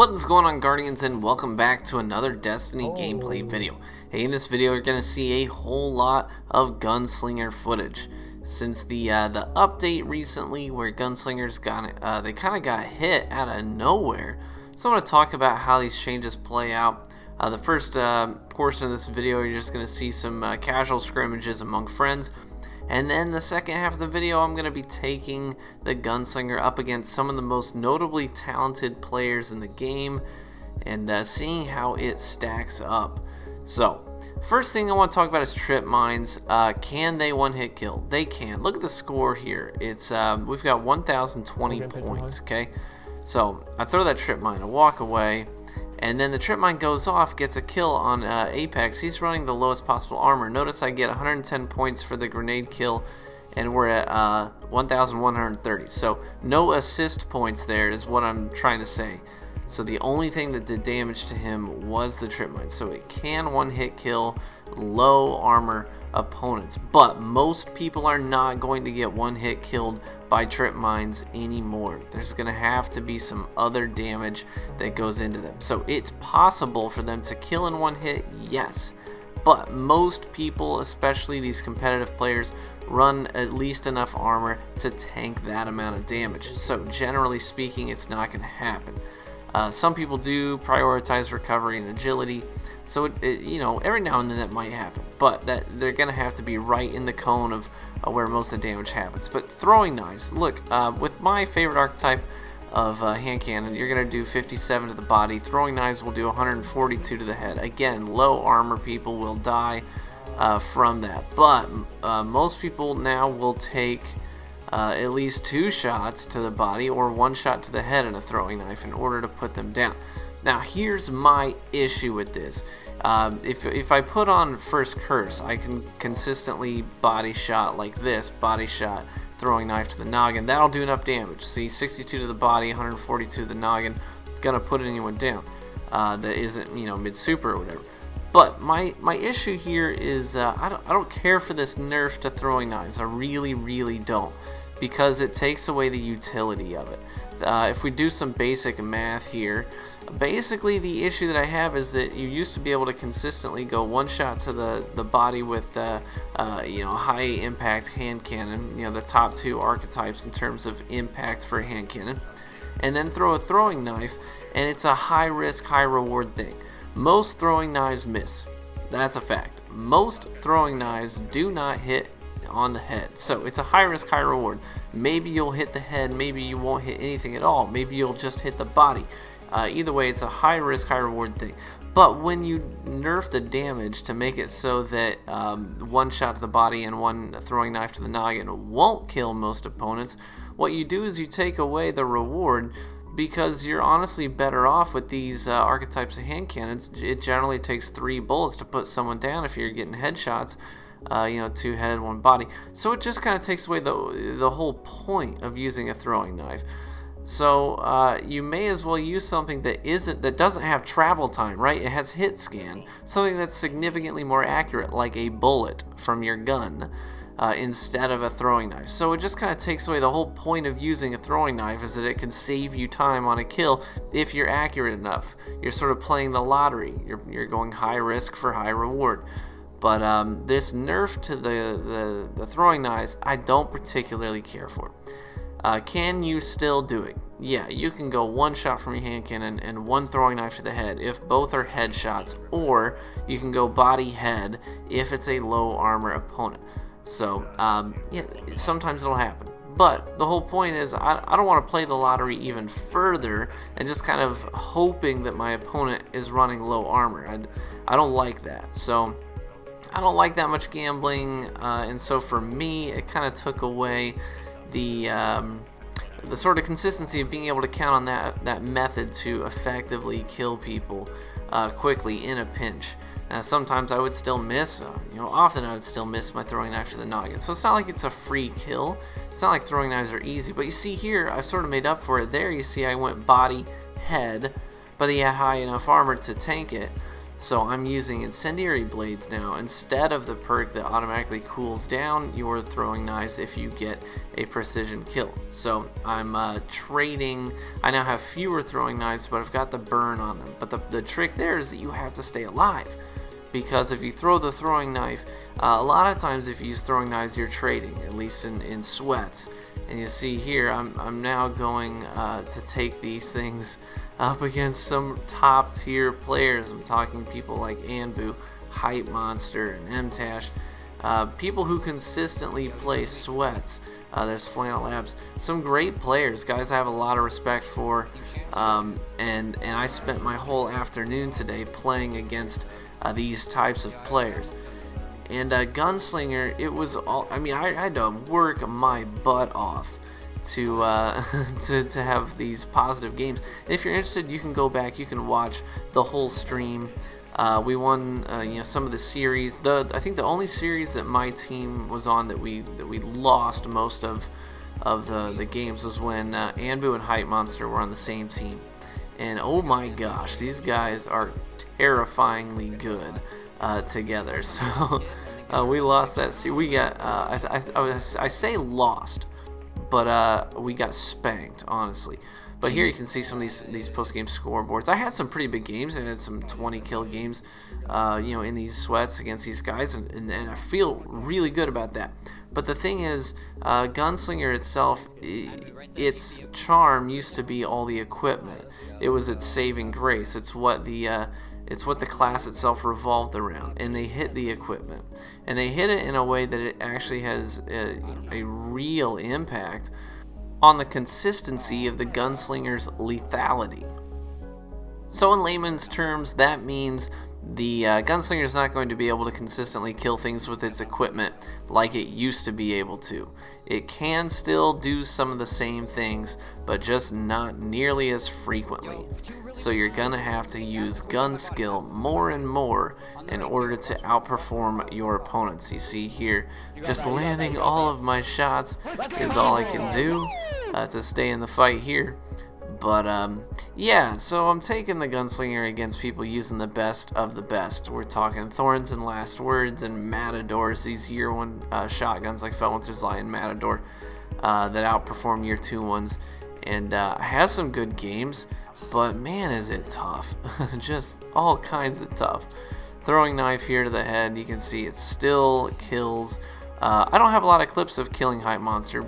What's going on, Guardians, and welcome back to another Destiny gameplay video. Hey, in this video you're going to see a whole lot of Gunslinger footage. Since the update recently where Gunslingers they kind of got hit out of nowhere. So I'm going to talk about how these changes play out. The first portion of this video you're just going to see some casual scrimmages among friends. And then the second half of the video, I'm going to be taking the Gunslinger up against some of the most notably talented players in the game and seeing how it stacks up. So, first thing I want to talk about is trip mines. Can they one-hit kill? They can. Look at the score here. It's we've got 1,020 points, okay? So, I throw that trip mine, I walk away, and then the trip mine goes off, gets a kill on Apex. He's running the lowest possible armor. Notice I get 110 points for the grenade kill, and we're at 1,130. So no assist points there is what I'm trying to say. So the only thing that did damage to him was the trip mine. So it can one-hit kill low armor opponents. But most people are not going to get one-hit killed by trip mines anymore. There's going to have to be some other damage that goes into them. So it's possible for them to kill in one hit, yes. But most people, especially these competitive players, run at least enough armor to tank that amount of damage. So generally speaking, it's not going to happen. Some people do prioritize recovery and agility, so you know, every now and then that might happen, but they're gonna have to be right in the cone of where most of the damage happens. But throwing knives, look, with my favorite archetype of hand cannon, you're gonna do 57 to the body. Throwing knives will do 142 to the head. Again, low armor people will die from that, but most people now will take at least 2 shots to the body or 1 shot to the head in a throwing knife in order to put them down. Now here's my issue with this. If I put on first curse, I can consistently body shot like this, body shot, throwing knife to the noggin. That'll do enough damage. See, 62 to the body, 142 to the noggin, gonna put anyone down that isn't, you know, mid super or whatever. But my issue here is I don't care for this nerf to throwing knives. I really don't, because it takes away the utility of it. If we do some basic math here, basically the issue that I have is that you used to be able to consistently go 1 shot to the body with you know, high impact hand cannon, you know, the top 2 archetypes in terms of impact for a hand cannon, and then throw a throwing knife, and it's a high risk, high reward thing. Most throwing knives miss. That's a fact. Most throwing knives do not hit on the head. So it's a high risk, high reward. Maybe you'll hit the head, maybe you won't hit anything at all. Maybe you'll just hit the body. Either way, it's a high risk, high reward thing. But when you nerf the damage to make it so that 1 shot to the body and 1 throwing knife to the noggin won't kill most opponents, what you do is you take away the reward, because you're honestly better off with these archetypes of hand cannons. It generally takes 3 bullets to put someone down if you're getting headshots, you know, 2 head, 1 body. So it just kind of takes away the whole point of using a throwing knife. So you may as well use something that doesn't have travel time, right? It has hit scan, something that's significantly more accurate, like a bullet from your gun. Instead of a throwing knife. So it just kind of takes away the whole point of using a throwing knife, is that it can save you time on a kill if you're accurate enough. You're sort of playing the lottery. You're going high risk for high reward. But this nerf to the throwing knives, I don't particularly care for. Can you still do it? Yeah, you can go 1 shot from your hand cannon and 1 throwing knife to the head if both are headshots, or you can go body head if it's a low armor opponent. So, yeah, sometimes it'll happen. But the whole point is, I don't want to play the lottery even further and just kind of hoping that my opponent is running low armor. I don't like that. So, I don't like that much gambling, and so for me, it kind of took away the sort of consistency of being able to count on that method to effectively kill people quickly in a pinch. Sometimes I would still miss, you know, often I would still miss my throwing knife to the noggin. So it's not like it's a free kill. It's not like throwing knives are easy. But you see here, I've sort of made up for it. There you see I went body, head, but he had high enough armor to tank it. So I'm using incendiary blades now instead of the perk that automatically cools down your throwing knives if you get a precision kill. So I'm trading. I now have fewer throwing knives, but I've got the burn on them. But the trick there is that you have to stay alive, because if you throw the throwing knife, a lot of times if you use throwing knives, you're trading, at least in sweats. And you see here, I'm now going to take these things up against some top tier players. I'm talking people like Anbu, Hype Monster, and MTash. People who consistently play sweats. There's Flannel Labs. Some great players, guys I have a lot of respect for. And I spent my whole afternoon today playing against these types of players. And Gunslinger, it was all, I mean, I had to work my butt off to to have these positive games. And if you're interested, you can go back, you can watch the whole stream. We won, some of the series. I think the only series that my team was on that we lost most of the games was when Anbu and Hype Monster were on the same team. And oh my gosh, these guys are terrifyingly good together. So we lost that series. We got I say lost, but we got spanked, honestly. But here you can see some of these post-game scoreboards. I had some pretty big games. I had some 20 kill games, in these sweats against these guys, and I feel really good about that. But the thing is, Gunslinger itself, its charm used to be all the equipment. It was its saving grace. It's what the class itself revolved around, and they hit the equipment, and they hit it in a way that it actually has a real impact on the consistency of the Gunslinger's lethality. So in layman's terms, that means the Gunslinger is not going to be able to consistently kill things with its equipment like it used to be able to. It can still do some of the same things, but just not nearly as frequently. So you're gonna have to use gun skill more and more in order to outperform your opponents. You see here, just landing all of my shots is all I can do to stay in the fight here. But yeah, so I'm taking the Gunslinger against people using the best of the best. We're talking Thorns and Last Words and Matadors, these year one shotguns like Felwinter's Lie and Matador that outperform year two ones. And has some good games, but man, is it tough. Just all kinds of tough. Throwing knife here to the head, you can see it still kills. I don't have a lot of clips of killing Hype Monster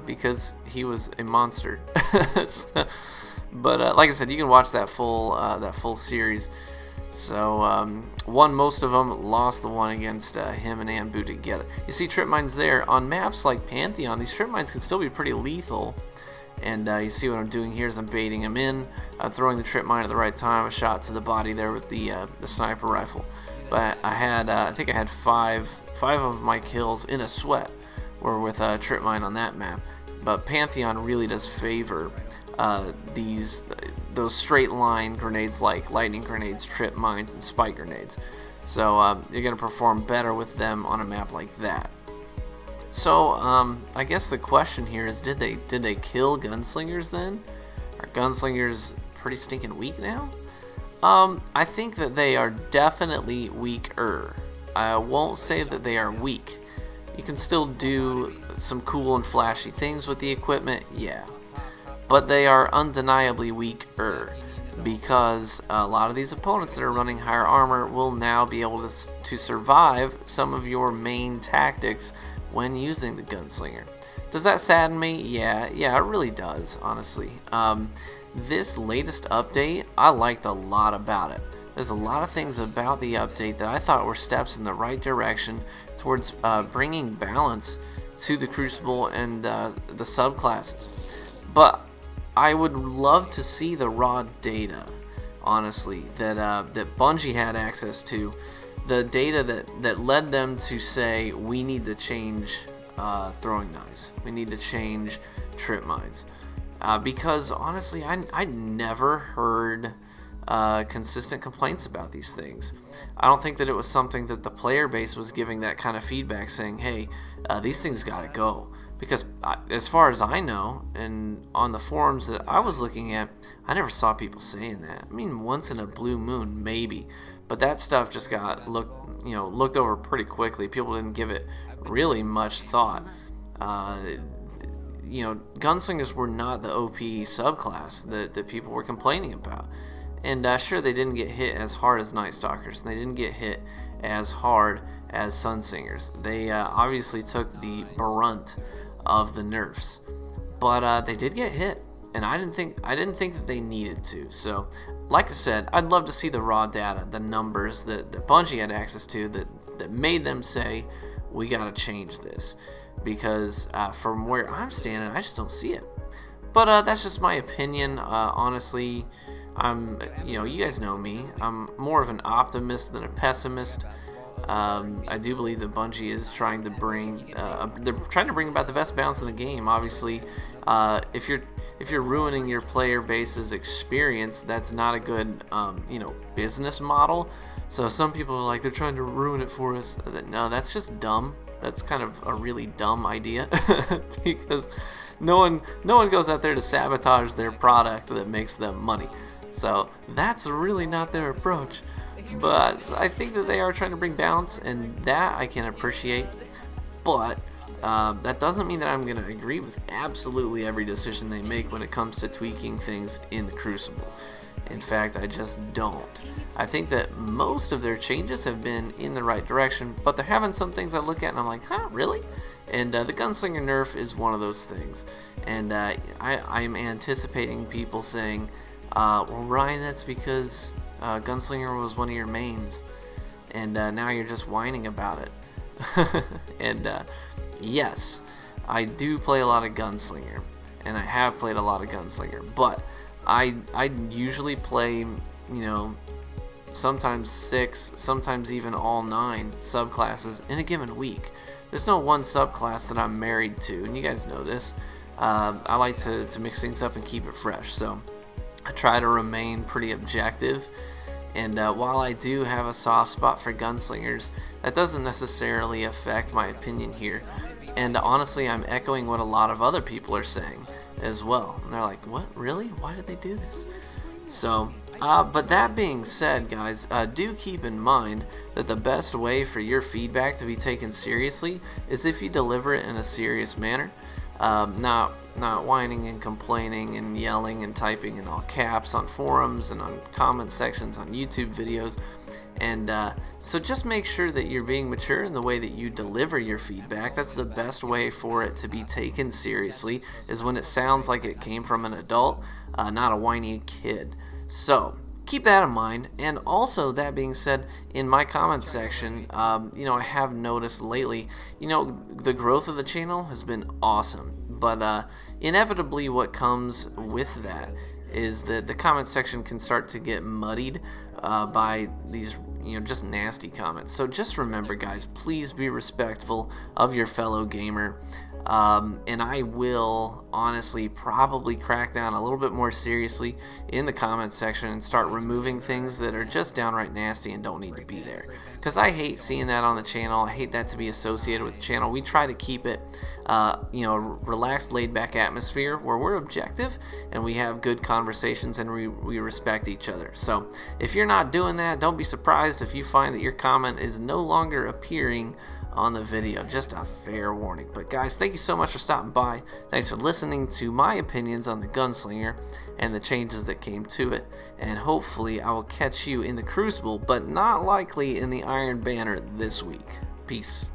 because he was a monster. But like I said, you can watch that full series. So won most of them, lost the one against him and Anbu together. You see trip mines there. On maps like Pantheon, these trip mines can still be pretty lethal. And you see what I'm doing here is I'm baiting him in. I'm throwing the trip mine at the right time. A shot to the body there with the sniper rifle. But I think I had five of my kills in a sweat were with a trip mine on that map. But Pantheon really does favor those straight line grenades like lightning grenades, trip mines, and spike grenades. So you're gonna perform better with them on a map like that. So I guess the question here is, did they kill Gunslingers then? Are Gunslingers pretty stinking weak now? I think that they are definitely weaker. I won't say that they are weak. You can still do some cool and flashy things with the equipment, yeah. But they are undeniably weaker because a lot of these opponents that are running higher armor will now be able to survive some of your main tactics when using the Gunslinger. Does that sadden me? Yeah, it really does, honestly. This latest update, I liked a lot about it. There's a lot of things about the update that I thought were steps in the right direction towards bringing balance to the Crucible and the subclasses. But I would love to see the raw data, honestly, that Bungie had access to. The data that led them to say, we need to change throwing knives. We need to change trip mines. Because honestly, I never heard consistent complaints about these things. I don't think that it was something that the player base was giving that kind of feedback, saying, hey, these things gotta go. Because as far as I know, and on the forums that I was looking at, I never saw people saying that. I mean, once in a blue moon, maybe. but that stuff just got looked over pretty quickly. People didn't give it really much thought. Gunslingers were not the OP subclass that people were complaining about. And sure, they didn't get hit as hard as Night Stalkers, and they didn't get hit as hard as Sunsingers. They obviously took the brunt of the nerfs, but they did get hit, and I didn't think that they needed to. So, like I said, I'd love to see the raw data, the numbers that Bungie had access to that made them say, we gotta change this, because from where I'm standing, I just don't see it. But that's just my opinion. Honestly, you guys know me. I'm more of an optimist than a pessimist. I do believe that Bungie is trying to bring about the best balance in the game. Obviously, if you're ruining your player base's experience, that's not a good business model. So some people are like, they're trying to ruin it for us. No, that's just dumb. That's kind of a really dumb idea because no one goes out there to sabotage their product that makes them money. So that's really not their approach. But I think that they are trying to bring balance, and that I can appreciate. But that doesn't mean that I'm going to agree with absolutely every decision they make when it comes to tweaking things in the Crucible. In fact, I just don't. I think that most of their changes have been in the right direction, but there have been some things I look at and I'm like, huh, really? And the Gunslinger nerf is one of those things. And I'm anticipating people saying, well, Ryan, that's because Gunslinger was one of your mains, and now you're just whining about it. And yes, I do play a lot of Gunslinger, and I have played a lot of Gunslinger, but I usually play, sometimes 6, sometimes even all 9 subclasses in a given week. There's no one subclass that I'm married to, and you guys know this. I like to mix things up and keep it fresh, so I try to remain pretty objective. And while I do have a soft spot for Gunslingers, that doesn't necessarily affect my opinion here. And honestly, I'm echoing what a lot of other people are saying as well. And they're like, what? Really? Why did they do this? So, but that being said, guys, do keep in mind that the best way for your feedback to be taken seriously is if you deliver it in a serious manner. Not whining and complaining and yelling and typing in all caps on forums and on comment sections on YouTube videos. And so just make sure that you're being mature in the way that you deliver your feedback. That's the best way for it to be taken seriously, is when it sounds like it came from an adult, not a whiny kid. So keep that in mind. And also, that being said, in my comment section, I have noticed lately, the growth of the channel has been awesome. But inevitably what comes with that is that the comment section can start to get muddied by these just nasty comments. So just remember, guys, please be respectful of your fellow gamer. And I will honestly probably crack down a little bit more seriously in the comment section and start removing things that are just downright nasty and don't need to be there, because I hate seeing that on the channel. I hate that to be associated with the channel. We try to keep it relaxed, laid back atmosphere where we're objective and we have good conversations and we respect each other. So if you're not doing that, don't be surprised if you find that your comment is no longer appearing on the video. Just a fair warning. But guys, thank you so much for stopping by. Thanks for listening to my opinions on the Gunslinger and the changes that came to it, and hopefully I will catch you in the Crucible, but not likely in the Iron Banner this week. Peace.